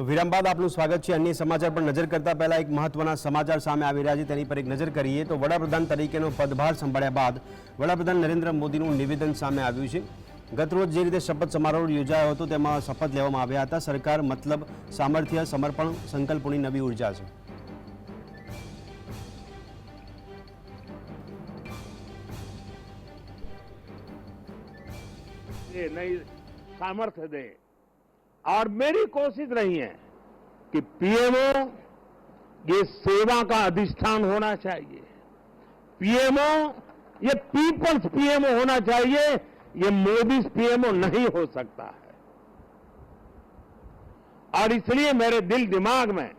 તો વિરામ બાદ આપનું સ્વાગત છે। અન્ય સમાચાર પર નજર કરતા પહેલા એક મહત્વના સમાચાર સામે આવી રહ્યા છે, તેની પર એક નજર કરીએ તો વડાપ્રધાન તરીકેનો પદભાર સંભાળ્યા બાદ વડાપ્રધાન નરેન્દ્ર મોદીનું નિવેદન સામે આવ્યું છે। ગતરોજ જે રીતે શપથ સમારોહ યોજાયો હતો તેમાં શપથ લેવામાં આવ્યા હતા। સરકાર મતલબ સામર્થ્ય, સમર્પણ, સંકલ્પોની નવી ઉર્જા છે। ये नई सामर्थ्य दे और मेरी कोशिश रही है कि पीएमओ ये सेवा का अधिष्ठान होना चाहिए। पीएमओ ये पीपल्स पीएमओ होना चाहिए। ये मोदी पीएमओ नहीं हो सकता है। और इसलिए मेरे दिल दिमाग में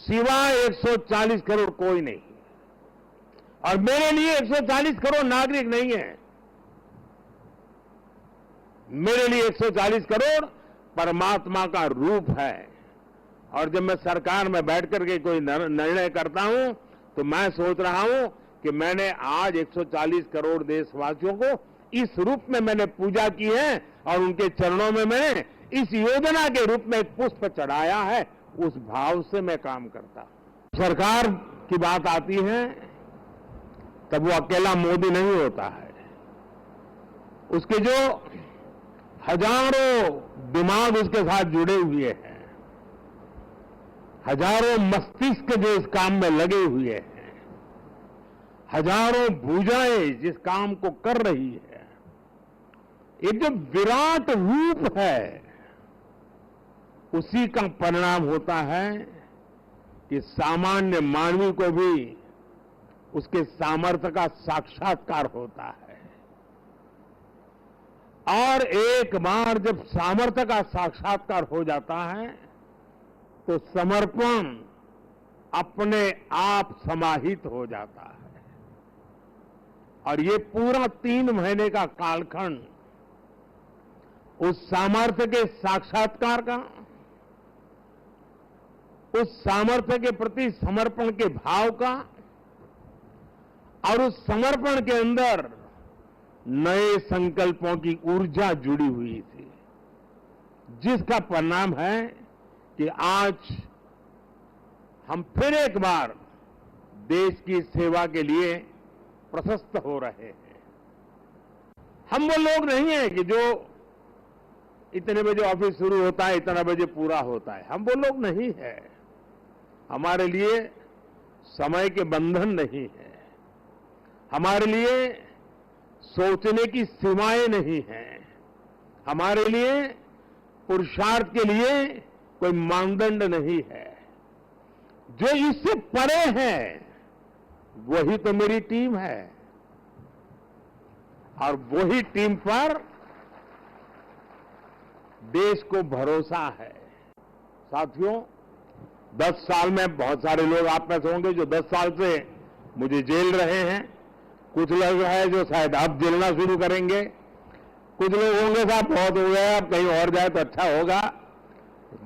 सिवाय 140 करोड़ कोई नहीं। और मेरे लिए 140 करोड़ नागरिक नहीं है, मेरे लिए 140 करोड़ परमात्मा का रूप है। और जब मैं सरकार में बैठ करके कोई निर्णय करता हूं तो मैं सोच रहा हूं कि मैंने आज 140 करोड़ देशवासियों को इस रूप में मैंने पूजा की है और उनके चरणों में मैंने इस योजना के रूप में एक पुष्प चढ़ाया है। उस भाव से मैं काम करता हूं। सरकार की बात आती है तब वो अकेला मोदी नहीं होता है, उसके जो हजारों दिमाग उसके साथ जुड़े हुए हैं, हजारों मस्तिष्क जो इस काम में लगे हुए हैं, हजारों भुजाएं जिस काम को कर रही है, एक जो विराट रूप है उसी का परिणाम होता है कि सामान्य मानवी को भी उसके सामर्थ्य का साक्षात्कार होता है। और एक बार जब सामर्थ्य का साक्षात्कार हो जाता है तो समर्पण अपने आप समाहित हो जाता है। और ये पूरा 3 महीने का कालखंड उस सामर्थ्य के साक्षात्कार का, उस सामर्थ्य के प्रति समर्पण के भाव का और उस समर्पण के अंदर नए संकल्पों की ऊर्जा जुड़ी हुई थी, जिसका परिणाम है कि आज हम फिर एक बार देश की सेवा के लिए प्रशस्त हो रहे हैं। हम वो लोग नहीं हैं कि जो इतने बजे ऑफिस शुरू होता है, इतना बजे पूरा होता है। हम वो लोग नहीं है। हमारे लिए समय के बंधन नहीं है, हमारे लिए सोचने की सीमाएं नहीं हैं, हमारे लिए पुरुषार्थ के लिए कोई मानदंड नहीं है। जो इससे परे है वही तो मेरी टीम है और वही टीम पर देश को भरोसा है। साथियों, 10 साल में बहुत सारे लोग आप में से होंगे जो 10 साल से मुझे जेल रहे हैं। कुछ लोग हैं जो शायद अब जेलना शुरू करेंगे, कुछ लोग होंगे साहब बहुत हो गया, अब कहीं और जाए तो अच्छा होगा।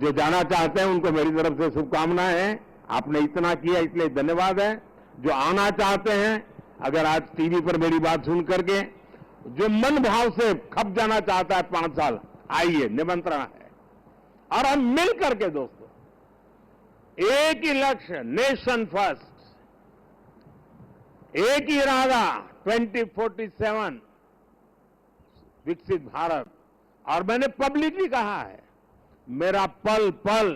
जो जाना चाहते हैं उनको मेरी तरफ से शुभकामनाएं हैं। आपने इतना किया इसलिए धन्यवाद है। जो आना चाहते हैं, अगर आज टीवी पर मेरी बात सुन करके जो मन भाव से खप जाना चाहता है 5 साल, आइए, निमंत्रण है। और हम मिल करके दोस्तों एक ही लक्ष्य, नेशन फर्स्ट, एक ही इरादा, 2047 विकसित भारत। और मैंने पब्लिकली कहा है मेरा पल पल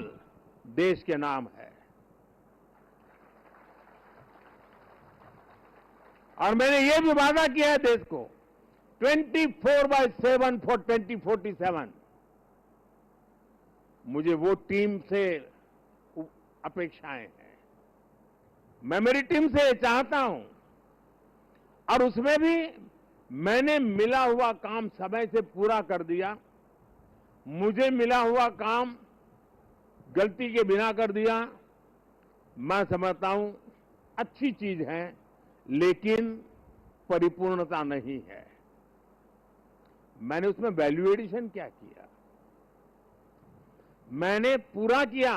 देश के नाम है। और मैंने ये भी वादा किया है देश को 24/7 फॉर 2047। मुझे वो टीम से अपेक्षाएं हैं, मैं मेरी टीम से चाहता हूं। और उसमें भी मैंने मिला हुआ काम समय से पूरा कर दिया, मुझे मिला हुआ काम गलती के बिना कर दिया। मैं समझता हूं अच्छी चीज है, लेकिन परिपूर्णता नहीं है। मैंने उसमें वैल्यू एडिशन क्या किया? मैंने पूरा किया,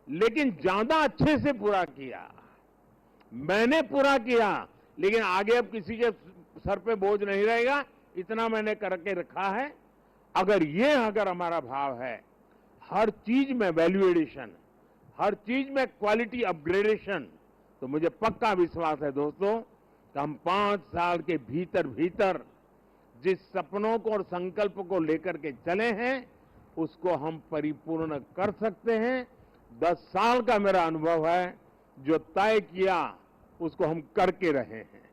लेकिन ज्यादा अच्छे से पूरा किया। मैंने पूरा किया, लेकिन आगे अब किसी के सर पे बोझ नहीं रहेगा, इतना मैंने करके रखा है। अगर हमारा भाव है, हर चीज में वैल्यू एडिशन, हर चीज में क्वालिटी अपग्रेडेशन, तो मुझे पक्का विश्वास है दोस्तों कि हम 5 साल के भीतर भीतर जिस सपनों को और संकल्प को लेकर के चले हैं उसको हम परिपूर्ण कर सकते हैं। 10 साल का मेरा अनुभव है, जो तय किया उसको हम करके रहे हैं।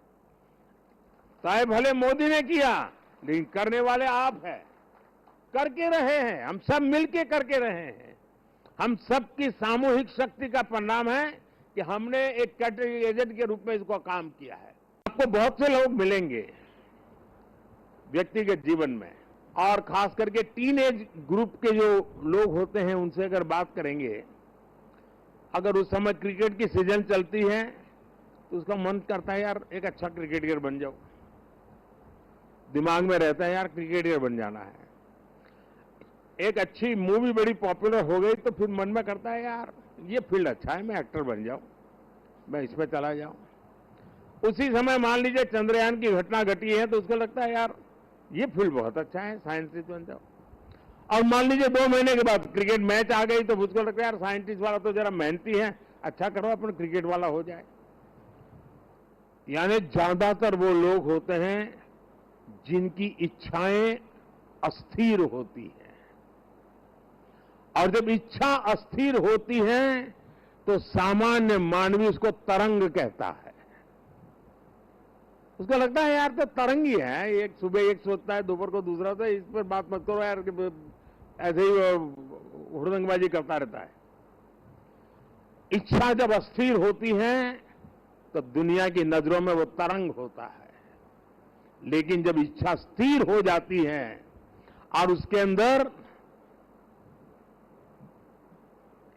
तय भले मोदी ने किया, लेकिन करने वाले आप हैं, करके रहे हैं, हम सब मिलके करके रहे हैं। हम सबकी सामूहिक शक्ति का परिणाम है कि हमने एक कैटेगरी एजेंट के रूप में इसको काम किया है। आपको बहुत से लोग मिलेंगे व्यक्तिगत जीवन में, और खास करके टीनेज ग्रुप के जो लोग होते हैं उनसे अगर बात करेंगे, अगर उस समय क्रिकेट की सीजन चलती है तो उसका मन करता है यार एक अच्छा क्रिकेटर बन जाओ, दिमाग में रहता है यार क्रिकेटर बन जाना है। एक अच्छी मूवी बड़ी पॉपुलर हो गई तो फिर मन में करता है यार ये फील्ड अच्छा है, मैं एक्टर बन जाऊं, मैं इसमें चला जाऊं। उसी समय मान लीजिए चंद्रयान की घटना घटी है तो उसको लगता है यार ये फील्ड बहुत अच्छा है, साइंटिस्ट बन जाओ। और मान लीजिए 2 महीने के बाद क्रिकेट मैच आ गई तो उसको लगता है यार साइंटिस्ट वाला तो जरा मेहनती है, अच्छा करो अपन क्रिकेट वाला हो जाए। यानी ज्यादातर वो लोग होते हैं जिनकी इच्छाएं अस्थिर होती हैं, और जब इच्छा अस्थिर होती है तो सामान्य मानवी उसको तरंग कहता है। उसको लगता है यार तो तरंग ही है, एक सुबह एक सोचता है, दोपहर को दूसरा होता है, इस पर बात मत करो यार, ऐसे ही हुड़दंगबाजी करता रहता है। इच्छा जब अस्थिर होती है तो दुनिया की नजरों में वो तरंग होता है, लेकिन जब इच्छा स्थिर हो जाती है और उसके अंदर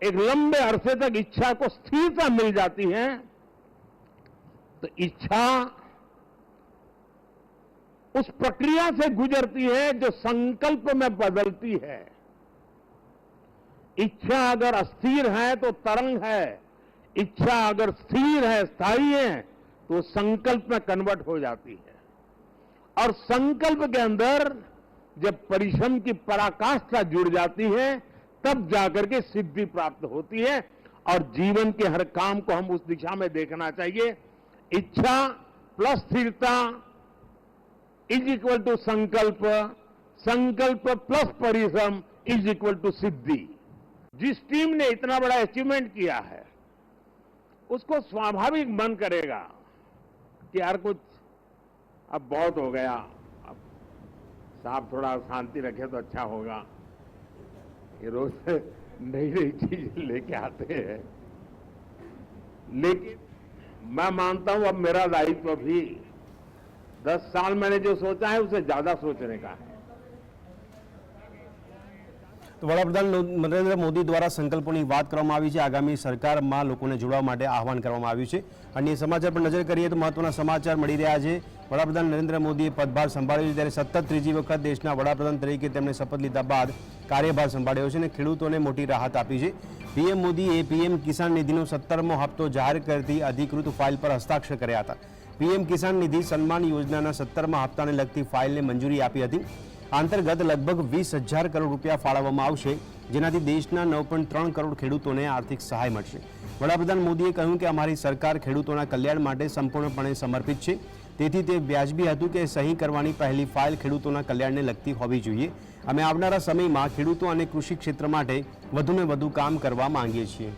एक लंबे अरसे तक इच्छा को स्थिरता मिल जाती है तो इच्छा उस प्रक्रिया से गुजरती है जो संकल्प में बदलती है। इच्छा अगर अस्थिर है तो तरंग है, इच्छा अगर स्थिर है, स्थायी है, तो संकल्प में कन्वर्ट हो जाती है। और संकल्प के अंदर जब परिश्रम की पराकाष्ठा जुड़ जाती है तब जाकर के सिद्धि प्राप्त होती है। और जीवन के हर काम को हम उस दिशा में देखना चाहिए। इच्छा प्लस स्थिरता इज इक्वल टू संकल्प, संकल्प प्लस परिश्रम इज इक्वल टू सिद्धि। जिस टीम ने इतना बड़ा अचीवमेंट किया है उसको स्वाभाविक मन करेगा कि यार कुछ अब बहुत हो गया, अब साहब थोड़ा शांति रखे तो अच्छा होगा। ये रोज नई नई चीज लेके आते हैं, लेकिन मैं मानता हूं अब मेरा दायित्व भी 10 साल मैंने जो सोचा है उससे ज्यादा सोचने का है। તો વડાપ્રધાન નરેન્દ્ર મોદી દ્વારા સંકલ્પોની વાત કરવામાં આવી છે। આગામી સરકારમાં લોકોને જોડવા માટે આહવાન કરવામાં આવ્યું છે। અન્ય સમાચાર પર નજર કરીએ તો મહત્વના સમાચાર મળી રહ્યા છે। વડાપ્રધાન નરેન્દ્ર મોદીએ પદભાર સંભાળ્યો છે, ત્યારે સતત ત્રીજી વખત દેશના વડાપ્રધાન તરીકે તેમણે શપથ લીધા બાદ કાર્યભાર સંભાળ્યો છે અને ખેડૂતોને મોટી રાહત આપી છે। પીએમ મોદીએ પીએમ કિસાન નિધિનો 17મો હપ્તો જાહેર કરતી અધિકૃત ફાઇલ પર હસ્તાક્ષર કર્યા હતા। પીએમ કિસાન નિધિ સન્માન યોજનાના 17મા હપ્તાને લગતી ફાઇલને મંજૂરી આપી હતી। अंतर्गत लगभग 20,000 करोड़ रुपया फाळवવામાં આવશે, જેનાથી દેશના 9.3 કરોડ ખેડૂતોને આર્થિક સહાય મળશે। વડાપ્રધાન મોદીએ કહ્યું કે અમારી સરકાર ખેડૂતોના કલ્યાણ માટે સંપૂર્ણપણે સમર્પિત છે, તેથી તે વ્યાજબી હતું કે સહી કરવાની પહેલી ફાઇલ ખેડૂતોના કલ્યાણને લગતી હોવી જોઈએ। અમે આવનારા સમયમાં ખેડૂતો અને કૃષિ ક્ષેત્ર માટે વધુને વધુ કામ કરવા માંગીએ છીએ।